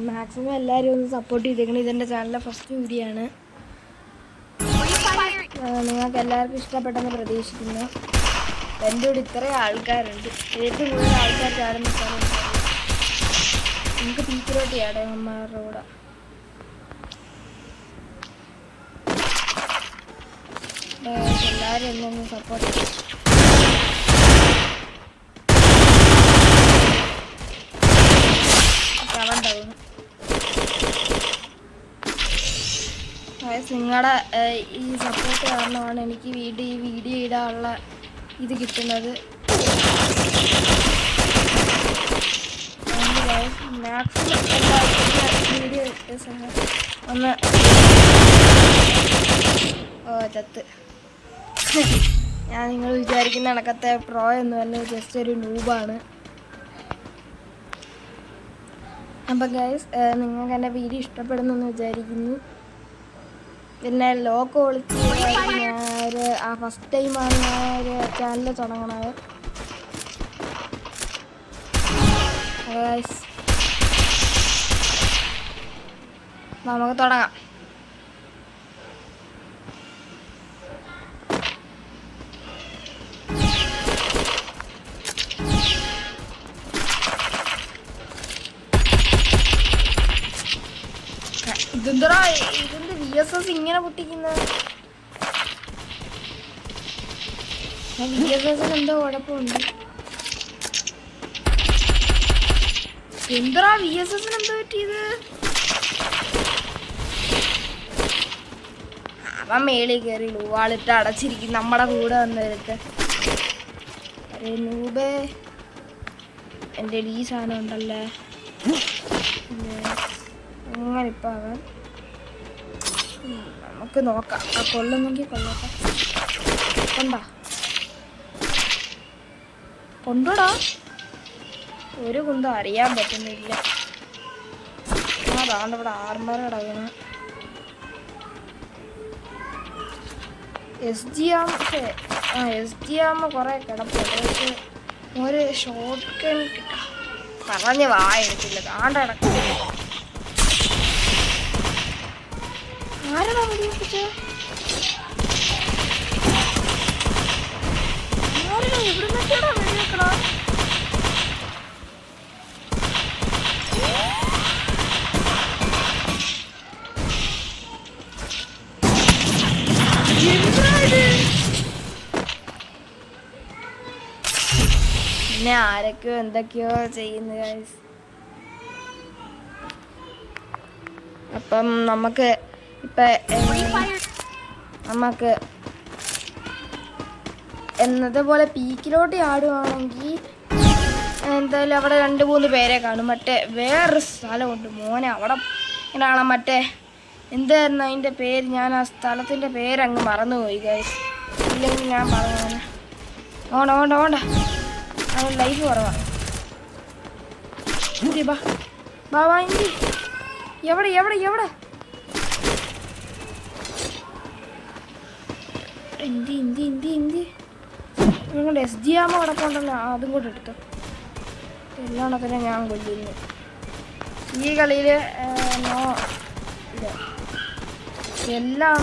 Maximum എല്ലാവരും ഒന്ന് support ചെയ്തേക്കണം. ഇതെൻ്റെ ചാനലിലെ ഫസ്റ്റ് വീഡിയോ ആണ്. നിങ്ങൾക്ക് എല്ലാവർക്കും ഇഷ്ടപ്പെട്ടെന്ന് പ്രതീക്ഷിക്കുന്നു. എൻ്റെ കൂടെ ഇത്രയും ആൾക്കാരുണ്ട്. ഏറ്റവും കൂടുതൽ ആൾക്കാർ ചാടുന്ന സ്ഥലം നമുക്ക് പീക്കിലോട്ട് ചാടാം അമ്മമാരുടെ കൂടെ. എല്ലാവരും എന്നൊന്ന് സപ്പോർട്ട് ചെയ്യും. നിങ്ങളുടെ ഈ സപ്പോർട്ട് കാരണമാണ് എനിക്ക് ഈ വീഡിയോ ഇടാനുള്ള ഇത് കിട്ടുന്നത്. മാക്സിമം വീഡിയോ ഒന്ന് ചത്ത് ഞാൻ നിങ്ങൾ വിചാരിക്കുന്ന കണക്കത്തെ പ്രോ ഒന്നുമല്ല, ജസ്റ്റ് ഒരു നൂബാണ്. അപ്പം ഗൈസ് നിങ്ങൾക്ക് എൻ്റെ വീഡിയോ ഇഷ്ടപ്പെടുന്നെന്ന് വിചാരിക്കുന്നു. പിന്നെ ലോ ക്വാളിറ്റി ഫസ്റ്റ് ടൈമാണ് ഞാൻ ഒരു ചാനൽ തുടങ്ങണത്. ഗൈസ് നമുക്ക് തുടങ്ങാം. ഇതിന്റെ VSS ഇങ്ങനെ പൊട്ടിക്കുന്ന VSS എന്തോ കുഴപ്പമുണ്ട്. എന്താ VSS എന്തോ പറ്റിയത്? അവൻ മേളിൽ കയറി ലൂവാളിട്ട് അടച്ചിരിക്കും നമ്മുടെ കൂടെ വന്നവരൊക്കെ. അരേ നൂബേ, എൻ്റെ ഈ സാധനം ഉണ്ടല്ലേ അങ്ങനെ. ഇപ്പം അവൻ നമുക്ക് നോക്കാം. ആ കൊള്ളുന്നെങ്കിൽ കൊള്ളട്ടെ. കൊണ്ടോടാ, ഒരു കുന്തം അറിയാൻ പറ്റുന്നില്ല. അതാണ്ട് ഇവിടെ ആർമർ കിടക്കണം. SG ആകുമ്പോൾ കുറേ കിടപ്പുണ്ട്. പക്ഷെ ഒരു ഷോർട്ട് ഗൺ പറഞ്ഞ് വായെടുത്തില്ല. താണ്ട കിടക്കും. ആരാടാ വെടിവെപ്പിച്ചേ? ആരാടാ എവിടെ നിന്നൊക്കെയാടാ വെടിവെക്കണോ? പിന്നെ ആരൊക്കെയോ എന്തൊക്കെയോ ചെയ്യുന്നു ഗൈസ്. അപ്പം നമുക്ക് എന്നതുപോലെ പീക്കിലോട്ട് ആടുവാണെങ്കിൽ എന്തായാലും അവിടെ 2-3 പേരെ കാണും. മറ്റേ വേറൊരു സ്ഥലമുണ്ട് മോനെ, അവിടെ ഇങ്ങനെ മറ്റേ എന്തായിരുന്നു അതിൻ്റെ പേര്, ഞാൻ ആ സ്ഥലത്തിൻ്റെ പേരങ്ങ് മറന്നുപോയി ഗൈസ്. ഇല്ലെങ്കിൽ ഞാൻ പറഞ്ഞു. ഓണ്ട അവൻ ലൈഫ് കുറവാണ്. ബാബാ ഇന്ത്യ എവിടെ ഇന്ത്യ നിങ്ങളുടെ SG ആകുമ്പോൾ കിടപ്പുണ്ടല്ലോ, അതും കൂടെ എടുത്തു. എല്ലാണത്തിനെ ഞാൻ കൊല്ലുന്നു ഈ കളിയിൽ. എല്ലാം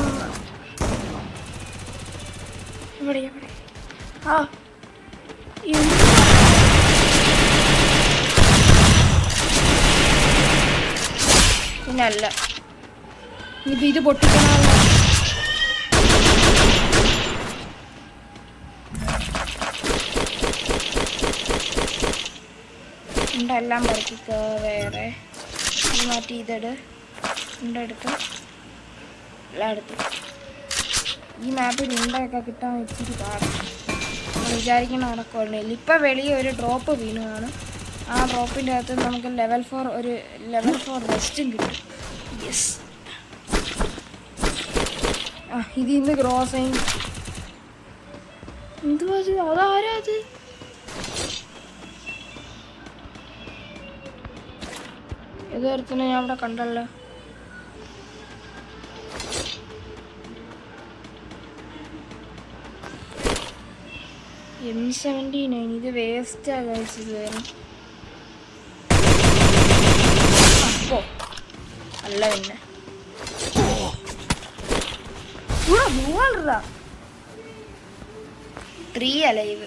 ഇവിടെ പിന്നല്ല ഇത് പൊട്ടിക്കണ എല്ലാം പറക്കിക്ക. വേറെ മാറ്റി ഉണ്ടെടുത്ത് എല്ലാം എടുത്ത്. ഈ മാപ്പിൽ ഉണ്ടൊക്കെ കിട്ടാൻ ഇച്ചിരി പാടാണ്. നമ്മൾ വിചാരിക്കുന്ന നടക്കുന്നില്ല. ഇപ്പം വെളിയെ ഒരു ഡ്രോപ്പ് വീണതാണ്. ആ ഡ്രോപ്പിൻ്റെ അകത്ത് നമുക്ക് ലെവൽ 4 വെസ്റ്റും കിട്ടും. യെസ്. ഇതിൽ നിന്ന് ഗ്രോസൈൻ എന്തുവാ? അതാരാ അത്? ഏതൊരുത്തിനെ ഞാൻ അവിടെ കണ്ടല്ലോ. M79 ഇത് വേസ്റ്റാ കഴിച്ചത്. പോ. അല്ല പിന്നെ മൂവാളാ 3 അലൈവ്.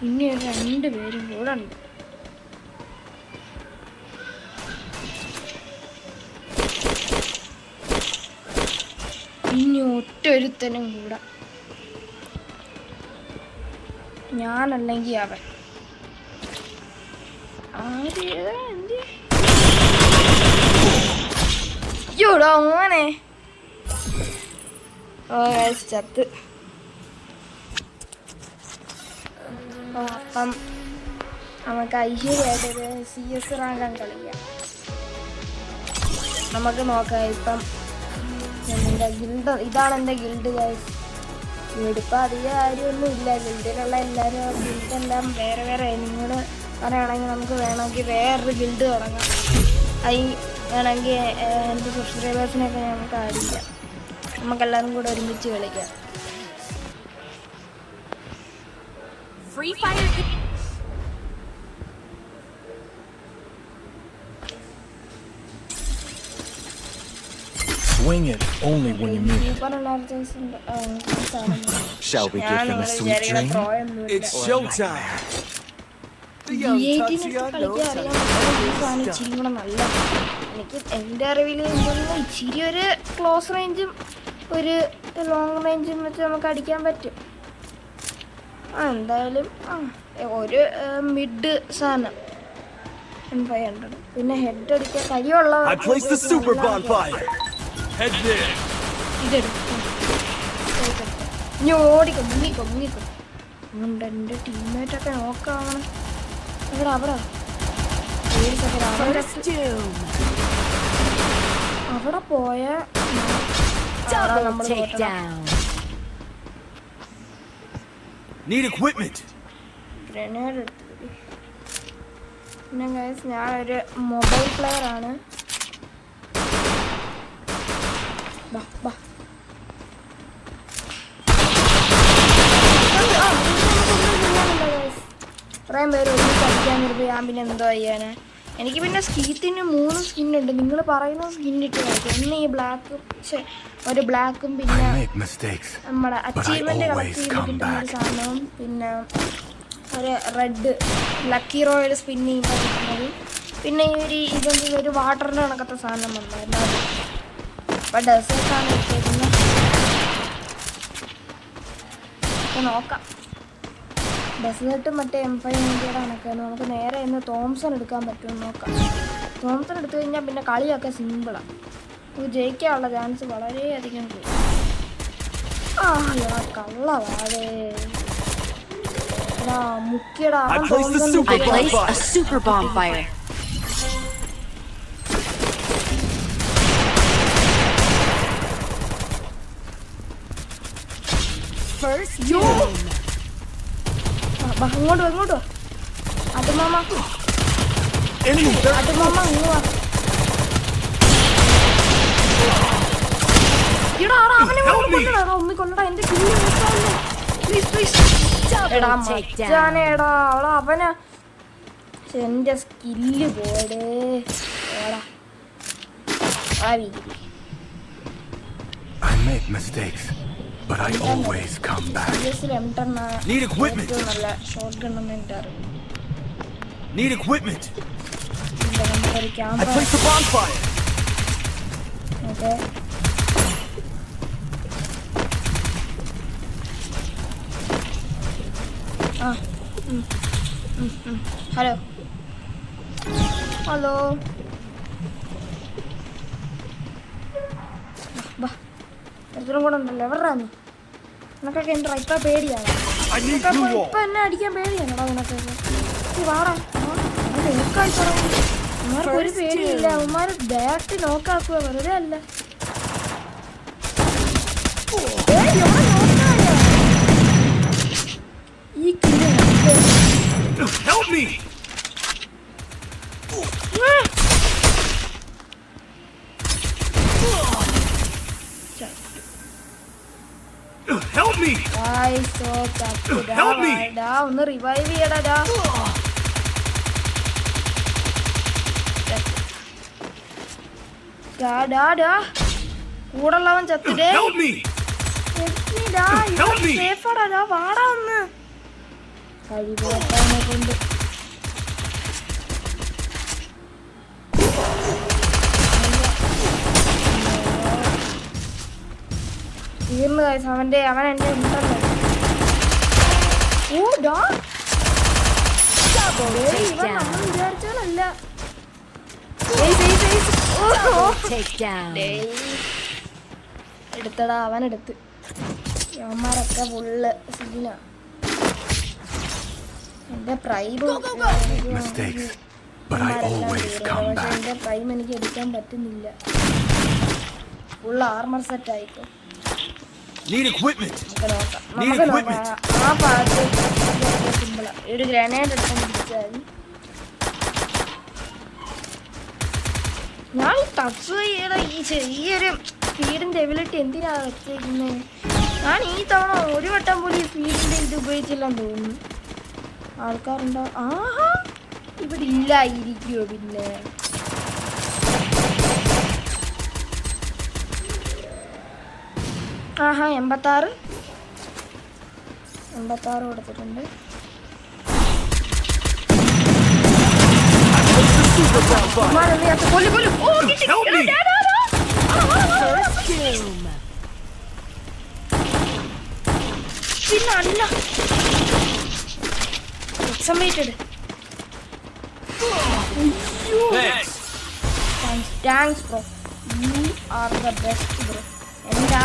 ഇനി 2 പേരും കൂടെ ഉണ്ട്. ഇനി ഒറ്റൊരുത്തനും കൂടെ. ഞാനല്ലെങ്കിൽ അവൻ. യോടാ മോനെ. ചത്ത്. അപ്പം നമുക്ക് ഐശ്വര്യമായിട്ടൊരു CS റാങ്കാൻ കളിക്കാം. നമുക്ക് നോക്കാം. ഇപ്പം എൻ്റെ ഗിൽഡ് ഇതാണ്. എൻ്റെ ഗിൽഡ് ഗൈസ്. ഇപ്പം അധികം കാര്യമൊന്നും ഇല്ല. ഗിൽഡിലുള്ള എല്ലാവരും ഗിൽഡെല്ലാം വേറെ വേറെ. നിങ്ങൾ പറയുകയാണെങ്കിൽ നമുക്ക് വേണമെങ്കിൽ വേറൊരു ഗിൽഡ് തുടങ്ങാം. വേണമെങ്കിൽ എൻ്റെ സബ്സ്ക്രൈബേഴ്സിനൊക്കെ നമുക്ക് ആഡ് ചെയ്യാം. നമുക്കെല്ലാവരും കൂടെ ഒരുമിച്ച് കളിക്കാം. Free Fire. Swing it only when you mean it. Shall we give them a sweet dream? It's showtime. എനിക്ക് എൻ്റെ അറിവിൽ ഇച്ചിരി ഒരു ക്ലോസ് റേഞ്ചും ഒരു ലോങ് റേഞ്ചും വെച്ച് നമുക്ക് അടിക്കാൻ പറ്റും. എന്തായാലും ഒരു മിഡ് സാധനം M500. പിന്നെ ഹെഡ് അടിക്കാൻ കഴിയുള്ള ഇനി ഓടിക്കും. മുങ്ങിക്കും. അതുകൊണ്ട് എൻ്റെ ടീംമേറ്റൊക്കെ നോക്കാവണം. അവിടെ പോയ ഗ്രനേഡ് എടുത്തു. പിന്നെ ഗൈസ് ഞാനൊരു മൊബൈൽ പ്ലെയർ ആണ്. ഇത്രയും പേര് ഒരുമിച്ച് കളിക്കാൻ നിർത്തി ഞാൻ പിന്നെ എന്തോ ചെയ്യാനാ. എനിക്ക് പിന്നെ സ്കീത്തിന് 3 സ്കിന്നുണ്ട്. നിങ്ങൾ പറയുന്ന സ്കിന്നിട്ട് കളിക്കും. ഒന്ന് ഈ ബ്ലാക്കും ഒരു ബ്ലാക്കും പിന്നെ നമ്മുടെ അച്ചീവ്മെന്റ് കളക്ട് ചെയ്ത് കിട്ടുന്ന ഒരു സാധനവും പിന്നെ ഒരു റെഡ് ലക്കി റോയൽ സ്പിൻ ചെയ്യുമ്പോൾ കിട്ടുന്നത്. പിന്നെ ഈ ഒരു വാട്ടറിൻ്റെ കണക്കത്തെ സാധനം വന്നായിരുന്നു. അപ്പം ഡെസേർട്ടാണ് ഇട്ടേക്കുന്നത്. നോക്കാം. ഡെസേർട്ടും മറ്റേ M500 കണക്കാണ്. നമുക്ക് നേരെ ഇന്ന് തോംസൺ എടുക്കാൻ പറ്റുമെന്ന് നോക്കാം. തോംസൺ എടുത്തു കഴിഞ്ഞാൽ പിന്നെ കളിയൊക്കെ സിമ്പിളാണ്. നമുക്ക് ജയിക്കാനുള്ള ചാൻസ് വളരെയധികം കൂടും. കള്ളവാടേ മുക്കിയടാ. അങ്ങോട്ടോ അതുമാമ ഒന്നി കൊല്ലടാ. എന്റെ അവനാ എന്റെ skill പോടേ. But I always come back. Need equipment. Need equipment. I placed a bonfire. Okay. Hello. എത്ര കൂടെ ഉണ്ടല്ലോ. എവിടെയാണ് നിനക്കൊക്കെ? എൻ്റെ ഇപ്പം പേടിയാണ്. ഇപ്പം എന്നെ അടിക്കാൻ പേടിയാണോടാ നിനക്കൊക്കെ? വാടാ നോക്കായി തുടങ്ങി. അവന്മാർക്ക് ഒരു പേടിയില്ല. അവന്മാർ ഡയറക്റ്റ് നോക്കാക്കുക. വെറുതെ അല്ല. ഈ Help me! Help me! Help me! ഒന്ന് റിവൈവ് ചെയ്യടാ. കൂടുള്ളവൻ ചത്തിടേ. Help me! Help me! സേഫാടാ, വാടാ ഒന്ന്. കഴിവെട്ടാനെ കൊണ്ട് തീർന്നു കാര്യം. അവൻ എന്റെ ഉണ്ടല്ലോ. ഇവൻ നമ്മൾ വിചാരിച്ചാലല്ല. എടുത്തടാ, അവനെടുത്ത്. യവന്മാരൊക്കെ ഫുള്ള് സീന. എന്റെ prime Mistakes, but I always come പക്ഷെ back. എന്റെ പ്രൈം എനിക്ക് എടുക്കാൻ പറ്റുന്നില്ല. ഫുള്ള് ആർമർ സെറ്റ് ആയിപ്പോ. Need equipment. നമുക്ക് നോക്കാം. ആ പാട്ട് സിമ്പിളാ. ഒരു ഗ്രനേഡ് എടുക്കാൻ പിടിച്ചാൽ ഞാൻ ടച്ച് ചെയ്യണ ഈ ചെറിയൊരു സ്പീഡിന്റെ എബിലിറ്റി എന്തിനാ വെച്ചേക്കുന്നത്? ഞാൻ ഈ തവണ ഒരു വട്ടം പോലും ഈ സ്പീഡിന്റെ ഇത് ഉപയോഗിച്ചില്ലെന്ന് തോന്നുന്നു. ആൾക്കാരുണ്ടോ? ആഹാ, ഇവിടെ ഇല്ലായിരിക്കുമോ? പിന്നെ ആഹാ, 86 കൊടുത്തിട്ടുണ്ട്. പിന്നെ അല്ല എക്സമേറ്റഡ്. Thanks bro, you are the best bro. എന്താ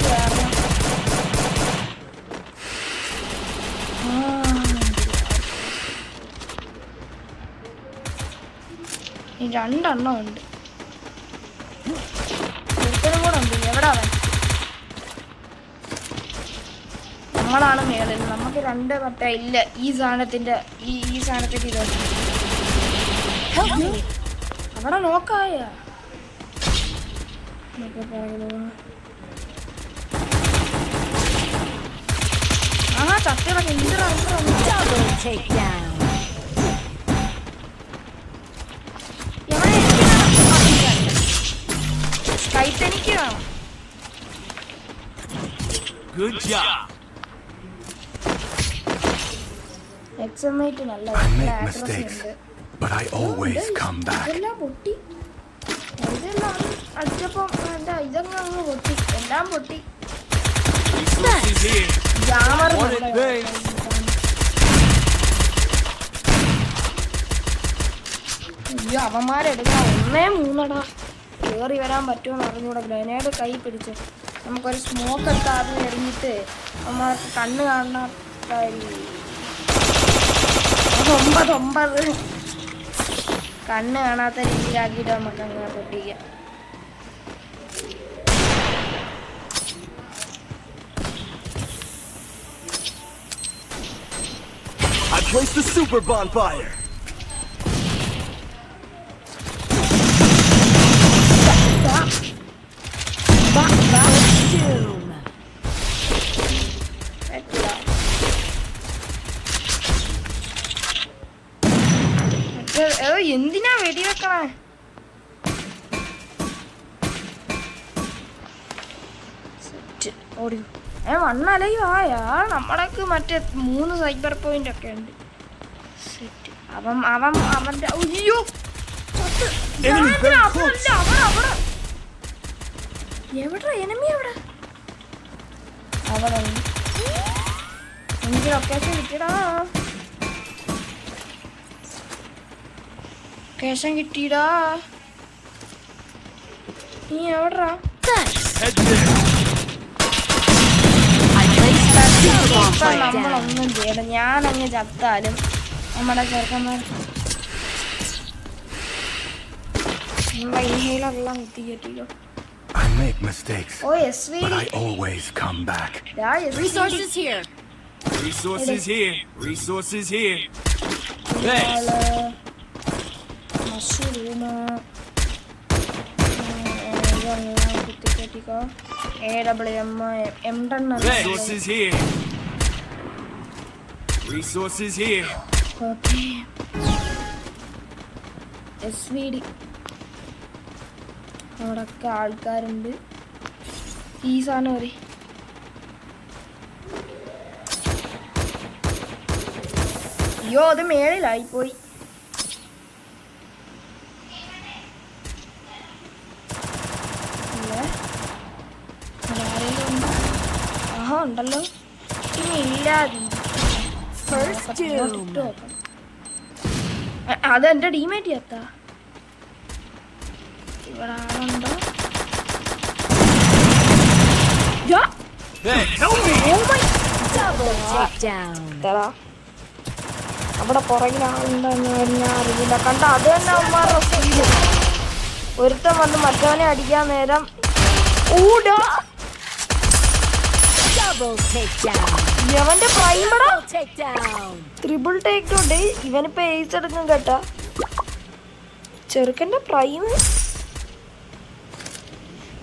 കാരണം ഈ 2 എണ്ണം ഉണ്ട്. ഒരുത്തനും കൂടെ ഉണ്ട്. എവിടെ അവൻ? നമ്മളാണ് മേളിൽ. നമുക്ക് 2 മറ്റേ ഇല്ല. ഈ സാധനത്തിന്റെ ഇതുണ്ട്. അവിടെ നോക്കായ ചത്തിറങ്ങി. എനിക്ക് വേണം. Good job. എക്സമേറ്റ് നല്ല I make mistakes, but I always come back. ഇതെല്ലാം പൊട്ടി. ഇതെല്ലാം അടിച്ചപ്പം ഇതങ്ങ് അങ്ങ് പൊട്ടി. എല്ലാം പൊട്ടി. Resources here. Jammer Wanted things. അയ്യോ, അവന്മാരെടുക്കാം. 1-3 കേറി വരാൻ പറ്റുമെന്ന് അറിഞ്ഞൂടെ. ഗ്രനേഡ് കൈ പിടിച്ചു. നമുക്കൊരു സ്മോക്ക് എടുത്ത് ആദ്യം എറിഞ്ഞിട്ട് അവന്മാർക്ക് കണ്ണ് കാണാൻ 9 കണ്ണ് കാണാത്ത രീതിയിലാക്കിയിട്ട് നമുക്ക് അങ്ങനെ പൊട്ടിക്കാം. I placed the super bonfire. എന്തിനാ വെടിവെക്കണേ? ഓടി വണ്ണലയും ആയാ. നമ്മളൊക്കെ മറ്റേ 3 സൈബർ പോയിന്റ് ഒക്കെ ഉണ്ട്. സെറ്റ്. അവന്റെ അയ്യോ എവിടെ എനിമി? എവിടെ? അവിടെ എനിക്ക് ലൊക്കേഷൻ കിട്ടിയടാ. ലൊക്കേഷൻ കിട്ടിയടാ. നീ എവിടാ? നമ്മളൊന്നും ചെയ്യണം. ഞാനങ്ങ് ചത്താലും നമ്മുടെ ചെറുക്കന്മാർ ഇൻഹേലറെല്ലാം കുത്തിക്കറ്റിക്കോ. I make mistakes, but I always come back. Resources here. Resources here. Resources here. Thanks. Mushroom കുത്തിക്കറ്റിക്കോ. AWM M10. Resources here. Resources here. SVD അവിടെയൊക്കെ ആൾക്കാരുണ്ട്. ഈ സാധനം ഒരു അയ്യോ അത് മേളിലായിപ്പോയി. ആഹാ ഉണ്ടല്ലോ. ഇനി ഇല്ലാതെ അതെന്റെ ടീമേറ്റ് എത്താ. ഇവിടെ ആളുണ്ടോ? അവിടെ പുറകിൽ ആളുണ്ടെന്ന് ഞാൻ അറിയില്ല. കണ്ട അത് തന്നെ അവന്മാരുടെ സ്കില്ല്. ഒരുത്തൻ വന്ന് മറ്റവനെ അടിക്കാൻ നേരം ഊടാ ഇവന്റെ പ്രൈമടാ ട്രിപ്പിൾ ടേക്ക് ഡൗൺ. ഇവനിപ്പോ എയ്സ് എടുക്കും കേട്ടാ. ചെറുക്കന്റെ പ്രൈം.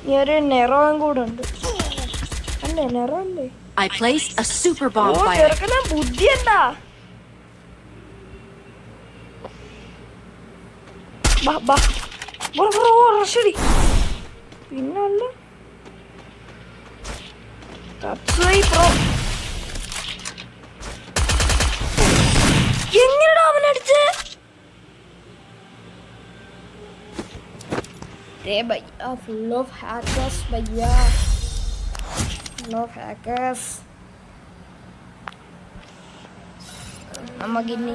ഇനി ഒരു നെറോയും കൂടെ ഉണ്ട്. അല്ലേ നെറോ അല്ലേ? I placed a super bonfire. ചെറുക്കന ബുദ്ധി എന്താ? പിന്നല്ല എങ്ങനെടാ അവനടിച്ച്? full of hackers भैया, full of hackers. നമുക്കിനി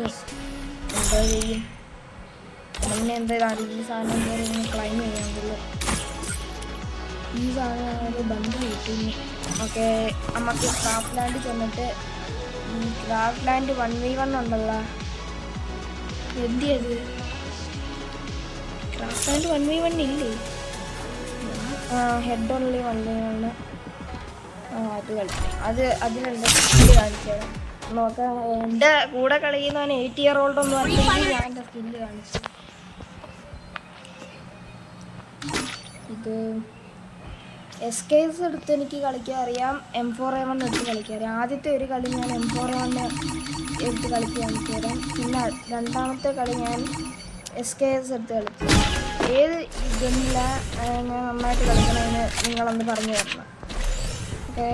എന്താ ചെയ്യും? പിന്നെ എന്താണ് ഈ സാധനം കയറി ക്ലൈം ചെയ്യാൻ ഈ സാധനം ബണ്ട് കിട്ടുന്നു. ഓക്കെ നമുക്ക് ക്രാഫ്റ്റ് ലാൻഡ് ചെന്നിട്ട് ഈ ക്രാഫ്റ്റ് ലാൻഡ് 1v1 ഉണ്ടല്ലോ. എന്തിയത് ക്രാഫ്റ്റ് ലാൻഡ് 1v1 ഇല്ലേ? Head only 1v1. അത് കളിക്കാം. അതിലെന്താ സ്കില്ല് കാണിച്ചത് നോക്കാം. എൻ്റെ കൂടെ കളിക്കുന്നവൻ 8 year old ഒന്നും അല്ലെങ്കിൽ ഞാൻ എൻ്റെ സ്കില്ല് കാണിച്ചു. ഇത് എസ്കേസ് എടുത്ത് എനിക്ക് കളിക്കാൻ അറിയാം. M4A1 എടുത്ത് കളിക്കാൻ അറിയാം. ആദ്യത്തെ ഒരു കളി ഞാൻ M4A1 എടുത്ത് കളിക്കാൻ കാണിച്ചു തരാം. പിന്നെ രണ്ടാമത്തെ കളി ഞാൻ SKS എടുത്ത് കളിച്ചു. ഏത് ഗെയിമില്ല ഞാൻ നന്നായിട്ട് കളിക്കണമെന്ന് നിങ്ങളൊന്ന് പറഞ്ഞു തരണം. ഓക്കെ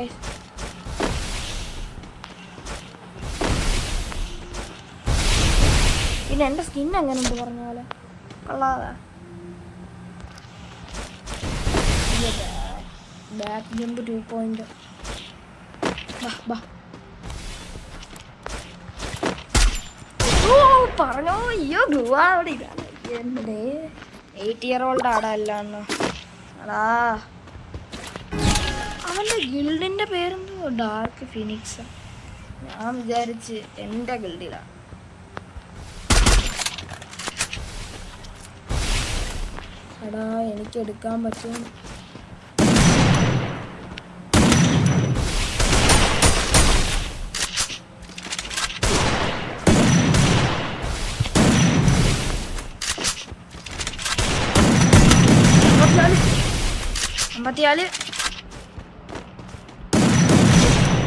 പിന്നെ എൻ്റെ സ്കിൻ എങ്ങനെ ഉണ്ട് പറഞ്ഞ പോലെ കൊള്ളാതാ. Back jump 2 point. പറഞ്ഞോ. അയ്യോ ഗ്ലൂവാ അവിടെ ഇതാണ്. എൻ്റെ 8 year old ആടാ അല്ലാന്നോ അടാ. അവൻ്റെ ഗിൽഡിൻ്റെ പേരെന്തോ ഡാർക്ക് ഫിനിക്സ്. ഞാൻ വിചാരിച്ച് എൻ്റെ ഗിൽഡിലാണ്. എടാ എനിക്ക് എടുക്കാൻ പറ്റും.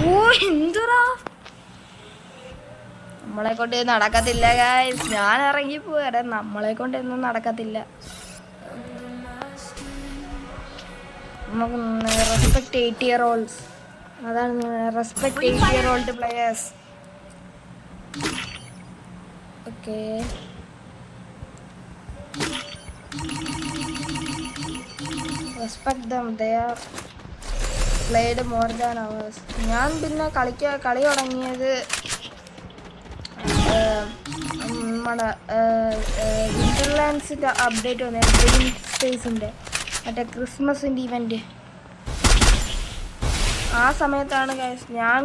ഓ എന്തുറാ നമ്മളെ കൊണ്ട് നടക്കത്തില്ല ഗായ്സ്. ഞാൻ ഇറങ്ങിപ്പോരാ. നമ്മളെ കൊണ്ട് ഒന്നും നടക്കത്തില്ല. നമുക്ക് റെസ്പെക്ട് 8 year olds. അതാണ് respect 8 year old players. Okay respect them. They are played more than hours. ഞാൻ പിന്നെ കളി തുടങ്ങിയത് നമ്മുടെ വിന്റർലാൻഡ്സിൻ്റെ അപ്ഡേറ്റ് വന്നത് ഡ്രീം സ്പേസിൻ്റെ മറ്റേ ക്രിസ്മസിൻ്റെ ഇവൻറ്റ്. ആ സമയത്താണ് ഗൈസ് ഞാൻ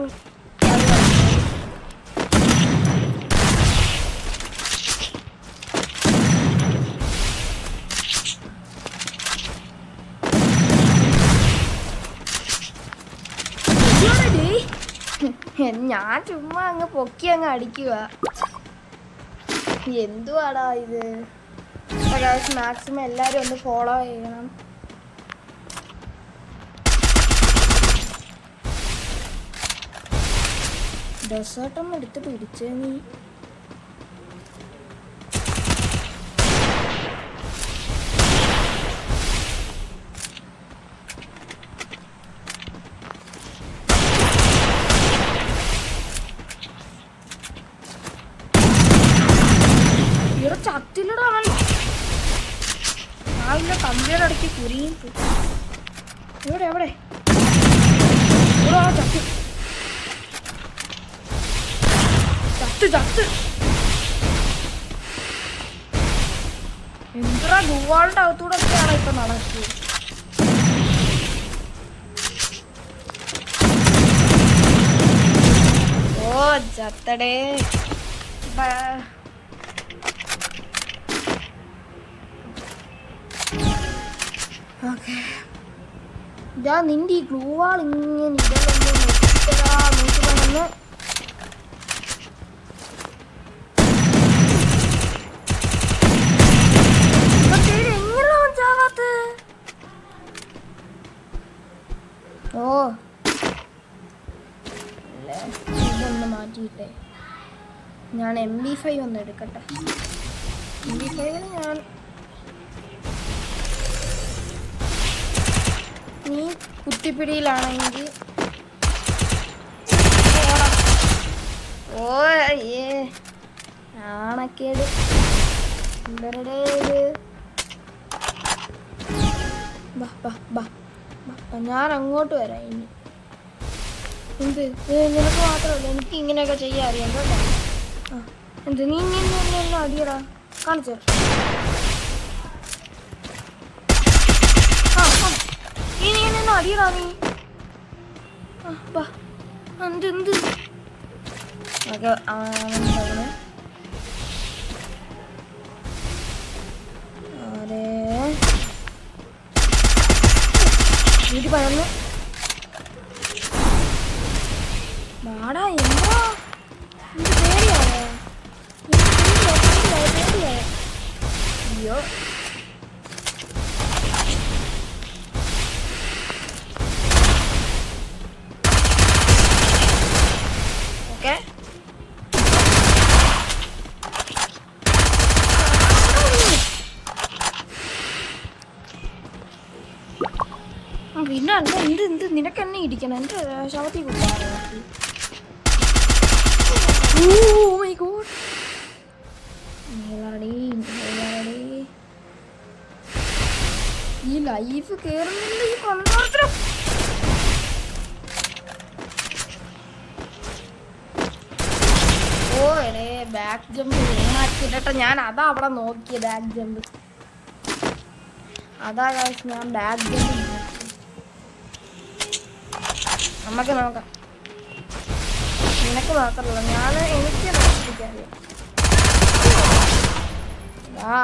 ചുമ്മാ അങ്ങ് പൊക്കി അങ്ങ് അടിക്കുക. എന്തുവാടാ ഇത്? മാക്സിമം എല്ലാവരും ഒന്ന് ഫോളോ ചെയ്യണം. ഡെസേർട്ടും എടുത്ത് പിടിച്ചേ നീ. ചത്തില്ലടാ അവൻ. രാവിലെ കമ്പിയുടെ ഇടയ്ക്ക് കുരിയും. എവിടെ എവിടെ ചത്ത് ചത്ത് ചത്ത്. എന്താ ഗുവാളുടെ അകത്തൂടെ ഒക്കെയാണ് ഇപ്പൊ നടക്കുക. ഓ ചത്തടേ. ഓക്കെ, ഇതാ നിന്റെ ഈ ഗ്ലൂവാൾ ഇങ്ങനെ ഇതെല്ലാം നോക്കി വന്ന് എങ്ങനെയാ ചാവാത്ത. ഓ ഇതൊന്ന് മാറ്റിയിട്ടെ. ഞാൻ MP5 ഒന്ന് എടുക്കട്ടെ. MP5 ഞാൻ നീ കുത്തിപ്പിടിയിലാണെങ്കിൽ ഓ ഏ ആണക്കേട് എന്തരടേ ഇത്. ഞാൻ അങ്ങോട്ട് വരാം ഇനി. എന്ത് നിനക്ക് മാത്രമല്ല, എനിക്ക് ഇങ്ങനെയൊക്കെ ചെയ്യാൻ അറിയാം കേട്ടോ. ആ എന്ത് നീ എന്നെ അടിയടാ കാണിച്ചോ. നീ എന്നെ അടിയടാ നീ. എന്ത് എന്ത് വീട്ടിൽ പഴന്നു വാടാ. എന്താ പേടിയായോ? അയ്യോ ഓക്കെ. പിന്നെ അല്ല എന്ത് എന്ത് നിനക്ക് എന്നെ ഇടിക്കണം. എൻ്റെ ശവത്തിൽ കുത്താറോ? Oh my god. ഈ ലൈഫ് കേറുന്നില്ല ഈ കൊണ്ടാത്രം. ഓ എടേ ബാക്ക് ജമ്പ് ആക്കിട്ടോ. ഞാൻ അതാ അവിടെ നോക്കിയ ബാക്ക് ജമ്പ്. അതാ ഞാൻ ബാക്ക് ജമ്പ് നോക്കി. നമുക്ക് നോക്കാം. നിനക്ക് മാത്രമല്ല എനിക്ക് നശിപ്പിക്കാറില്ല. ആ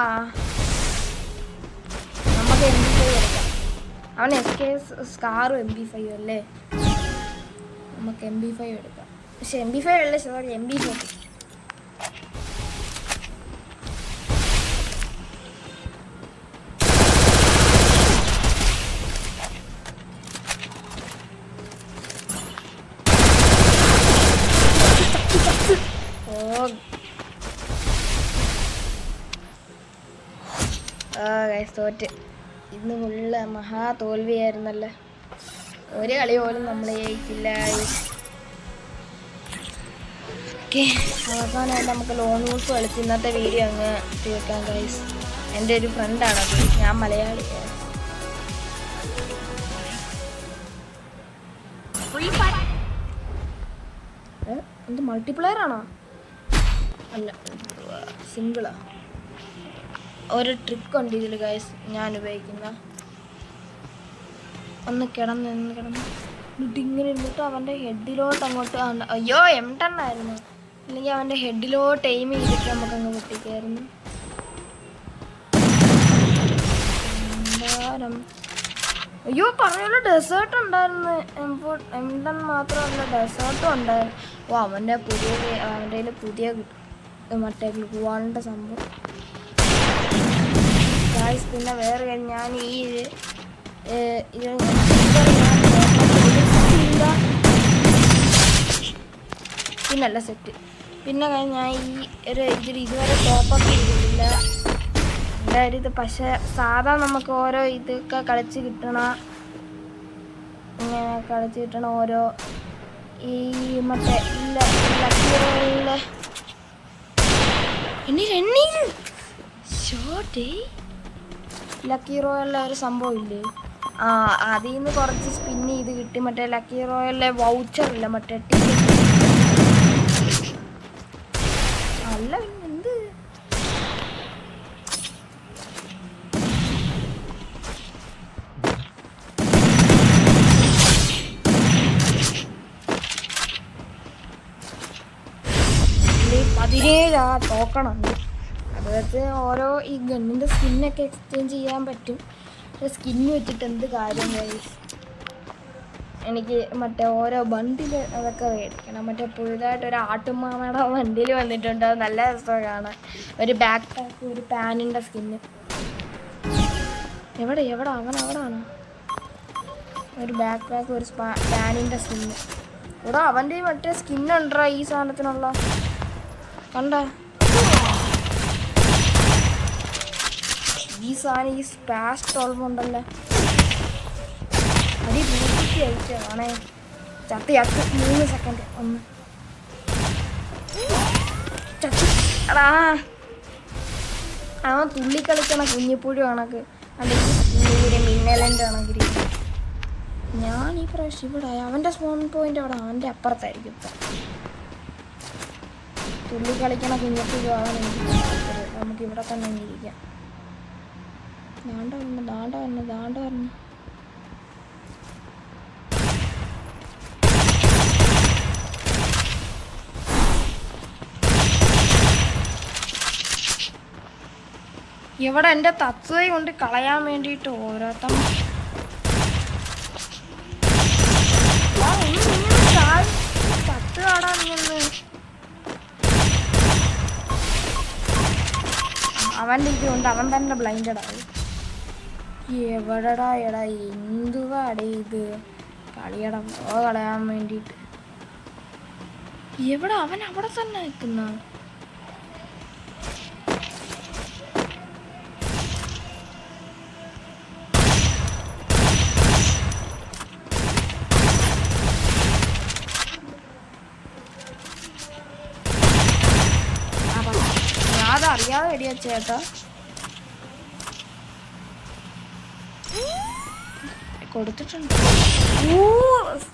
നമുക്ക് MP5 എടുക്കാം. അവൻ SK സ്കാറും MP5 അല്ലേ. നമുക്ക് MP5 എടുക്കാം. പക്ഷെ MP5 അല്ല, സോറി MP4. തോറ്റ്. ഇന്ന് ഫുള്ള മഹാ തോൽവിയായിരുന്നല്ലേ. ഒരു കളി പോലും നമ്മൾ ജയിക്കില്ല. ഓക്കെ, അവസാനമായിട്ട് നമുക്ക് ലോൺ വോൾഫ് കളിച്ച് ഇന്നത്തെ വീഡിയോ അങ്ങ് തീർക്കാം ഗൈസ്. എൻ്റെ ഒരു ഫ്രണ്ടാണത്, ഞാൻ മലയാളി. എന്ത് മൾട്ടിപ്ലെയർ ആണോ? അല്ല, സിംഗിളാ. ഒരു ട്രിക്ക് ഉണ്ട് ഇതിൽ ഗൈസ് ഞാൻ ഉപയോഗിക്കുന്ന. ഒന്ന് കിടന്ന് ഇങ്ങനെ ഇരുന്നിട്ട് അവൻ്റെ ഹെഡിലോട്ട് അങ്ങോട്ട്. അയ്യോ M10 ആയിരുന്നു. അല്ലെങ്കിൽ അവൻ്റെ ഹെഡിലോട്ട് എയിം ചെയ്തിട്ട് നമുക്കങ്ങ് പൊട്ടിക്കായിരുന്നു. അയ്യോ പറഞ്ഞല്ലോ ഡെസേർട്ട് ഉണ്ടായിരുന്നു. M10 മാത്രമല്ല ഡെസേർട്ടും ഉണ്ടായിരുന്നു. ഓ അവൻ്റെ പുതിയ മറ്റേ ഗുവാളിൻ്റെ സംഭവം ഗായ്സ്. പിന്നെ വേറെ ഞാൻ ഈ പിന്നല്ല സെറ്റ്. പിന്നെ ഞാൻ ഈ ഇതുവരെ ടോപ്പപ്പ് ചെയ്തിട്ടില്ല ഇത്. പക്ഷെ സാധാ നമുക്ക് ഓരോ ഇതൊക്കെ കളിച്ച് കിട്ടണ, ഇങ്ങനെ കളിച്ച് കിട്ടണ ഓരോ ഈ മറ്റേ ലക്കി റോയലിലെ ഒരു സംഭവം ഇല്ലേ, അതിൽ നിന്ന് കുറച്ച് സ്പിൻ ചെയ്ത് കിട്ടി. മറ്റേ ലക്കി റോയലിലെ വൗച്ചർ ഇല്ല, മറ്റേ അല്ല എന്ത്17 ടോക്കണം. അത് വെച്ച് ഓരോ ഈ ഗണ്ണിൻ്റെ സ്കിന്നൊക്കെ എക്സ്ചേഞ്ച് ചെയ്യാൻ പറ്റും. സ്കിന്ന് വെച്ചിട്ട് എന്ത് കാര്യം ഗൈസ്. എനിക്ക് മറ്റേ ഓരോ ബണ്ടിൽ അതൊക്കെ മേടിക്കണം. മറ്റേ പുതുതായിട്ട് ഒരു ആട്ടുമാമയുടെ ബണ്ടിൽ വന്നിട്ടുണ്ട്, അത് നല്ല രസമാണ് കാണാൻ. ഒരു ബാക്ക് പാക്ക്, ഒരു പാനിൻ്റെ സ്കിന്ന്. എവിടെ അവനാണ് ഒരു ബാക്ക് പാക്ക്, ഒരു പാനിൻ്റെ സ്കിന്ന്. ഇവിടെ അവൻ്റെ മറ്റേ സ്കിന്നുണ്ടാ ഈ സാധനത്തിനുള്ള കണ്ട. ഈ സാധനം ഈ സ്പാഷ് 12 ഉണ്ടല്ലോ, അടി പൂർത്തിക്ക് അയച്ചാണേ. ചത്ത് 3 സെക്കൻഡ് ഒന്ന് ചത്ത്. എടാ അവൻ തുള്ളിക്കളിക്കണ കുഞ്ഞിപ്പുഴു കണക്ക്, അല്ലെങ്കിൽ മിന്നലൻ്റെ കണക്കിരിക്കും. ഞാൻ ഈ പ്രാവശ്യം ഇവിടെ അവൻ്റെ സ്പോൺ പോയിന്റ് അവിടെ അവൻ്റെ അപ്പുറത്തായിരിക്കും. തുള്ളിക്കളിക്കണ കുഞ്ഞിപ്പുഴു അവൻ എനിക്ക് നമുക്ക് ഇവിടെ തന്നെ ഇരിക്കാം. ദാണ്ട വന്നു. ഇവിടെ എൻ്റെ തത്വയെ കൊണ്ട് കളയാൻ വേണ്ടിയിട്ട് ഓരോരുത്തം തത്ത് കാടാൻ നിന്ന് അവൻ്റെ ഇതുകൊണ്ട് അവൻ തന്നെ ബ്ലൈൻഡഡ് ആയി. എവിടെടാ എന്തുവാടേ ഇത് കളിയടം കളയാൻ വേണ്ടിയിട്ട്. എവിടെ അവൻ അവിടെ തന്നെ നിൽക്കുന്ന. അതറിയാതെ വെടിവെച്ചേട്ടാ. കൊടുത്തിട്ടുണ്ട്.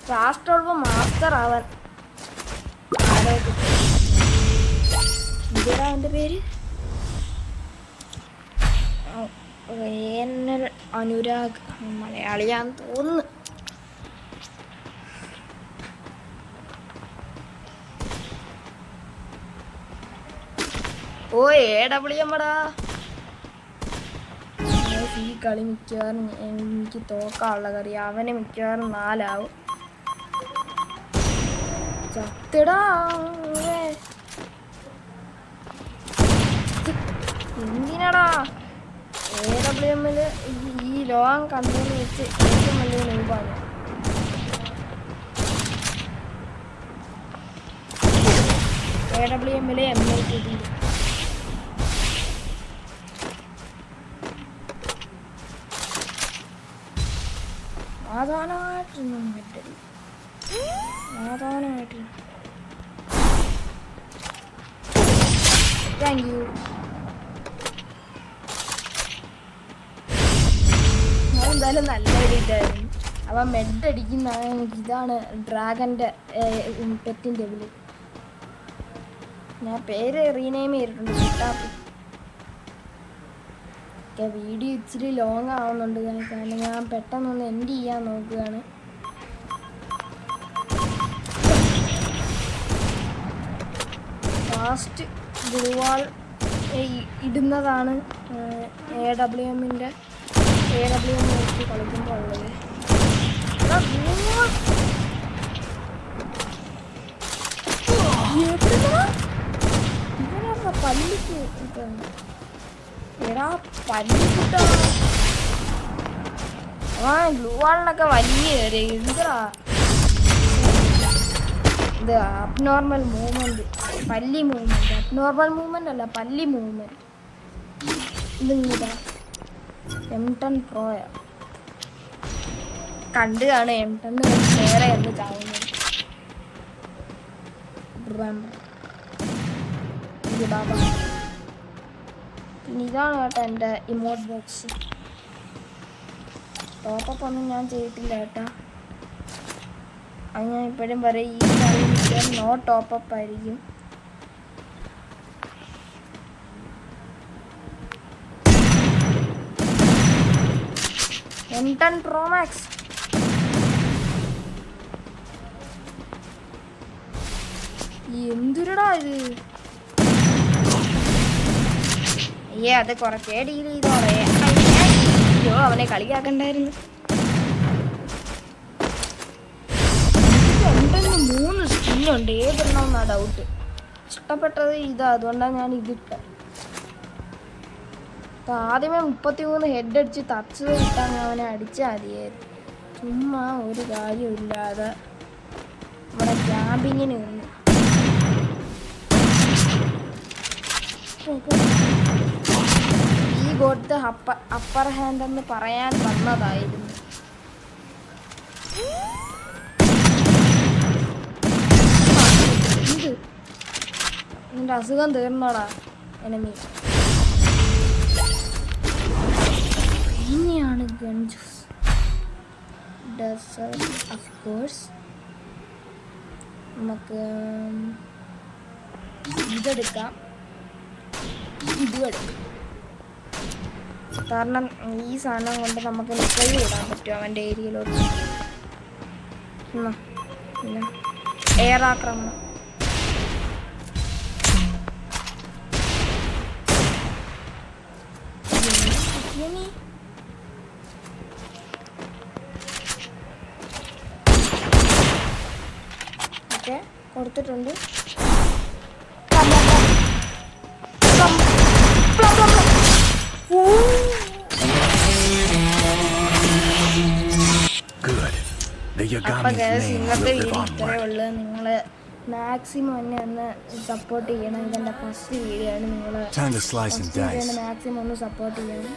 ഫാസ്റ്റ് മാസ്റ്റർ അവൻ. ഇതാ അവൻ്റെ പേര് വേനൽ അനുരാഗ്. മലയാളിയാന്ന് തോന്നുന്നു. AWM ഈ കളി മിക്കവാറും എനിക്ക് തോക്കാനുള്ള കറി. അവന് മിക്കവാറും 4 ആവും. ചത്തിടാ എന്തിനടാ AWM ഈ ലോങ് കൺട്രോൾ വെച്ച് ഏറ്റവും വലിയ നൂബാണ്. AWM M8 സാധാരണമായിട്ടൊന്നും പറ്റില്ല. സാധാരണമായിട്ട് താങ്ക് യു. എന്തായാലും നല്ല ഇതായിരുന്നു. അവൻ മെഡ് അടിക്കുന്ന ഇതാണ് ഡ്രാഗൻ്റെ പെറ്റിൻ്റെ വിളി. ഞാൻ പേര് റീനെയിം ചെയ്തിട്ടുണ്ട് കിട്ടാപ്പ്. വീഡിയോ ഇച്ചിരി ലോങ് ആവുന്നുണ്ട് കാരണം ഞാൻ പെട്ടെന്നൊന്ന് എൻഡ് ചെയ്യാൻ നോക്കുകയാണ്. ലാസ്റ്റ് ഗ്ലൂവാൾ ഇടുന്നതാണ് AWM വെച്ച് കളിക്കുമ്പോൾ ഉള്ളത്. ഇവനാ പല്ലിക്ക് എടാ പല്ലിക്കുട്ടാ. ഗ്ലൂ വാളിനൊക്കെ വലിയ കയറി എന്താ ഇത് അബ്നോർമൽ മൂവ്മെന്റ്, പല്ലി മൂവ്മെന്റ്. അബ്നോർമൽ മൂവ്മെന്റ് അല്ല, പല്ലി മൂവ്മെന്റ്. ഇതിങ്ങതാ M10 Pro കണ്ട് കാണും. M10 വേറെ എന്ന് ചാവുന്നത്. പിന്നെ ഇതാണ് കേട്ടോ എൻ്റെ ഇമോട്ട് ബോക്സ്. ടോപ്പപ്പ് ഒന്നും ഞാൻ ചെയ്തിട്ടില്ല കേട്ടോ. അത് ഞാൻ ഇപ്പോഴും പറയും, ഈ കളി നോ ടോപ്പപ്പ് ആയിരിക്കും. M10 Pro Max. എന്തുരടാ ഇത്? അത് കുറച്ചേ ഡീൽ ചെയ്തോളെ. അയ്യോ, അവനെ കളിയാക്കണ്ടായിരുന്നു. 3 സ്കിന്നുണ്ട്, ഏതെണ്ണോന്നാ ഡൗട്ട്. ഇഷ്ടപ്പെട്ടത് ഇതാ, അതുകൊണ്ടാണ് ഞാൻ ഇതിട്ടത്. അപ്പോൾ ആദ്യമേ 33 ഹെഡ് അടിച്ച് തച്ച് കിട്ടാൻ അവനെ അടിച്ചാൽ മതിയായിരുന്നു. ചുമ്മാ ഒരു കാര്യമില്ലാതെ ഇവിടെ ക്യാമ്പിങ്ങിന് നിന്ന്. ഈ ഗോട്ട് അപ്പർ ഹാൻഡ് എന്ന് പറയാൻ വന്നതായിരുന്നു. നിന്റെ അസുഖം തീർന്നോടാ എനിമി. ഇനിയാണ് gun juice. Dessert of course. നമുക്ക് ഇതെടുക്കാം, ഇതും എടുക്കാം. കാരണം ഈ സാധനം കൊണ്ട് നമുക്ക് നിക്കൽ ഇടാൻ പറ്റും അവൻ്റെ ഏരിയയിലോട്ട്. പിന്നെ എയർ ആക്രമണം. ഓക്കെ, കൊടുത്തിട്ടുണ്ട്. അപ്പം ഇന്നത്തെ വീഡിയോ ഇത്രയേ ഉള്ളൂ. നിങ്ങൾ മാക്സിമം എന്നെ ഒന്ന് സപ്പോർട്ട് ചെയ്യണം. ഇതെൻ്റെ ഫസ്റ്റ് വീഡിയോ ആണ്. നിങ്ങൾ മാക്സിമം ഒന്ന് സപ്പോർട്ട് ചെയ്യണം.